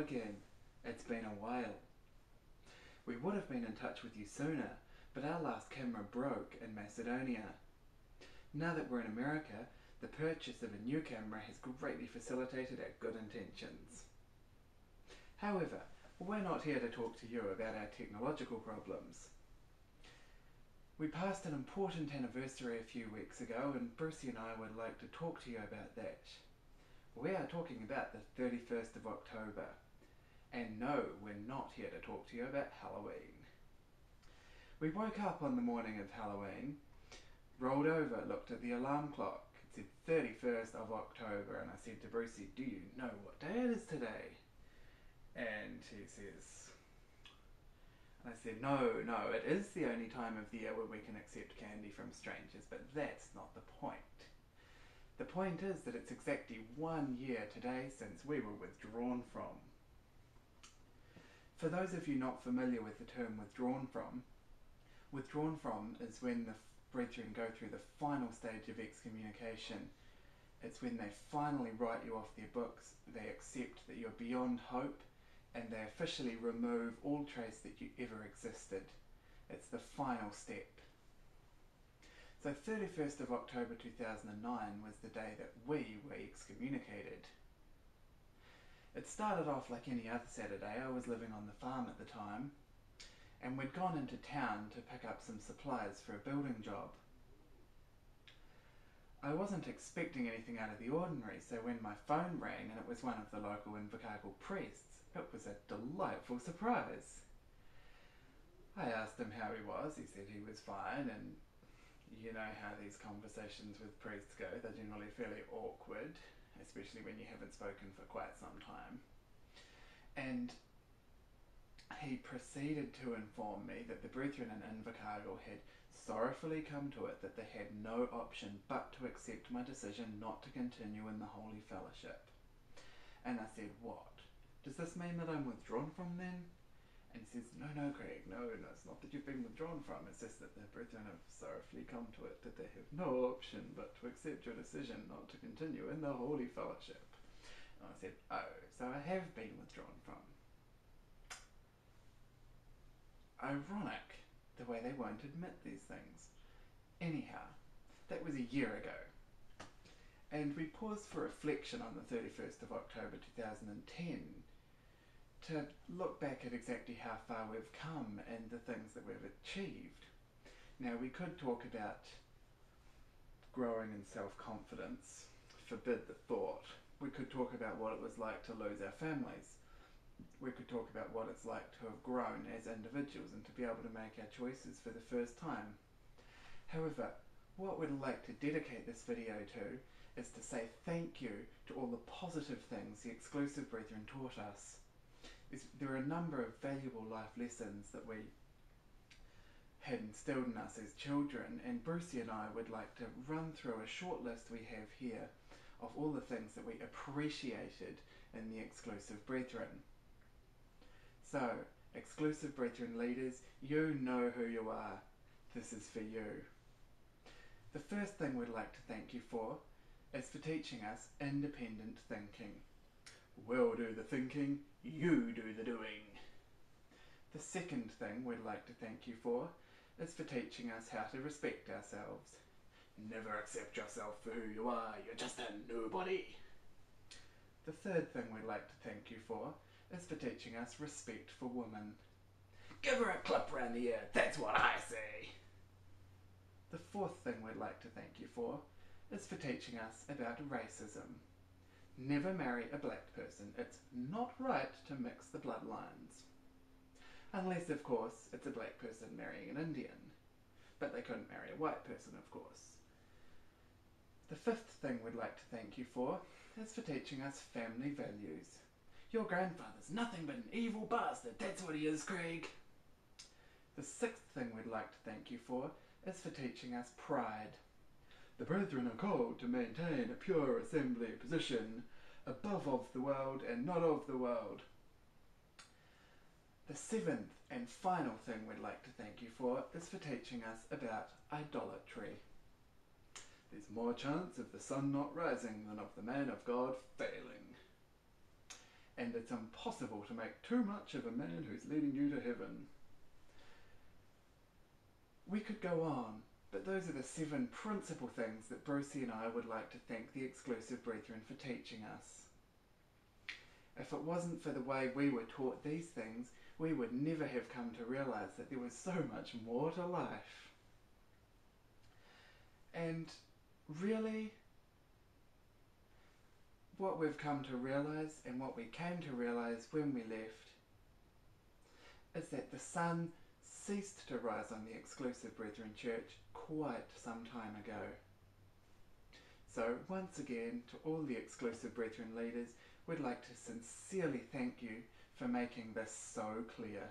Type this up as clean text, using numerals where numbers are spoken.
again. It's been a while. We would have been in touch with you sooner, but our last camera broke in Macedonia. Now that we're in America, the purchase of a new camera has greatly facilitated our good intentions. However, we're not here to talk to you about our technological problems. We passed an important anniversary a few weeks ago, and Brucie and I would like to talk to you about that. We are talking about the 31st of October. And no, we're not here to talk to you about Halloween. We woke up on the morning of Halloween, rolled over, looked at the alarm clock. It said 31st of October, and I said to Brucie, "Do you know what day it is today?" And he says, and I said, no, it is the only time of the year where we can accept candy from strangers, but that's not the point. The point is that it's exactly 1 year today since we were withdrawn from. For those of you not familiar with the term withdrawn from is when the brethren go through the final stage of excommunication. It's when they finally write you off their books, they accept that you're beyond hope, and they officially remove all trace that you ever existed. It's the final step. So 31st of October 2009 was the day that we were excommunicated. It started off like any other Saturday. I was living on the farm at the time, and we'd gone into town to pick up some supplies for a building job. I wasn't expecting anything out of the ordinary, so when my phone rang and it was one of the local Invercargill priests, it was a delightful surprise. I asked him how he was. He said he was fine, and you know how these conversations with priests go. They're generally fairly awkward, especially when you haven't spoken for quite some time. And he proceeded to inform me that the brethren in Invercargill had sorrowfully come to it that they had no option but to accept my decision not to continue in the Holy Fellowship. And I said, "What? Does this mean that I'm withdrawn from then?" And he says, No, Craig, no, it's not that you've been withdrawn from. It's just that the brethren have sorrowfully come to it that they have no option but to accept your decision not to continue in the Holy Fellowship. And I said, oh, so I have been withdrawn from. Ironic, the way they won't admit these things. Anyhow, that was a year ago. And we paused for reflection on the 31st of October 2010 to look back at exactly how far we've come and the things that we've achieved. Now, we could talk about growing in self-confidence, forbid the thought. We could talk about what it was like to lose our families. We could talk about what it's like to have grown as individuals and to be able to make our choices for the first time. However, what we'd like to dedicate this video to is to say thank you to all the positive things the exclusive brethren taught us. There are a number of valuable life lessons that we had instilled in us as children, and Brucie and I would like to run through a short list we have here of all the things that we appreciated in the exclusive brethren. So, exclusive brethren leaders, you know who you are. This is for you. The first thing we'd like to thank you for is for teaching us independent thinking. We'll do the thinking, you do the doing. The second thing we'd like to thank you for is for teaching us how to respect ourselves. Never accept yourself for who you are, you're just a nobody. The third thing we'd like to thank you for is for teaching us respect for women. Give her a clip round the ear, that's what I say. The fourth thing we'd like to thank you for is for teaching us about racism. Never marry a black person. It's not right to mix the bloodlines. Unless, of course, it's a black person marrying an Indian. But they couldn't marry a white person, of course. The fifth thing we'd like to thank you for is for teaching us family values. Your grandfather's nothing but an evil bastard, that's what he is, Craig. The sixth thing we'd like to thank you for is for teaching us pride. The brethren are called to maintain a pure assembly position, above of the world and not of the world. The seventh and final thing we'd like to thank you for is for teaching us about idolatry. There's more chance of the sun not rising than of the man of God failing. and it's impossible to make too much of a man who's leading you to heaven. We could go on, but those are the 7 principal things that Brucie and I would like to thank the Exclusive Brethren for teaching us. If it wasn't for the way we were taught these things, we would never have come to realise that there was so much more to life. And really, what we've come to realise, and what we came to realise when we left, is that the sun ceased to rise on the Exclusive Brethren Church quite some time ago. So once again, to all the Exclusive Brethren leaders, we'd like to sincerely thank you for making this so clear.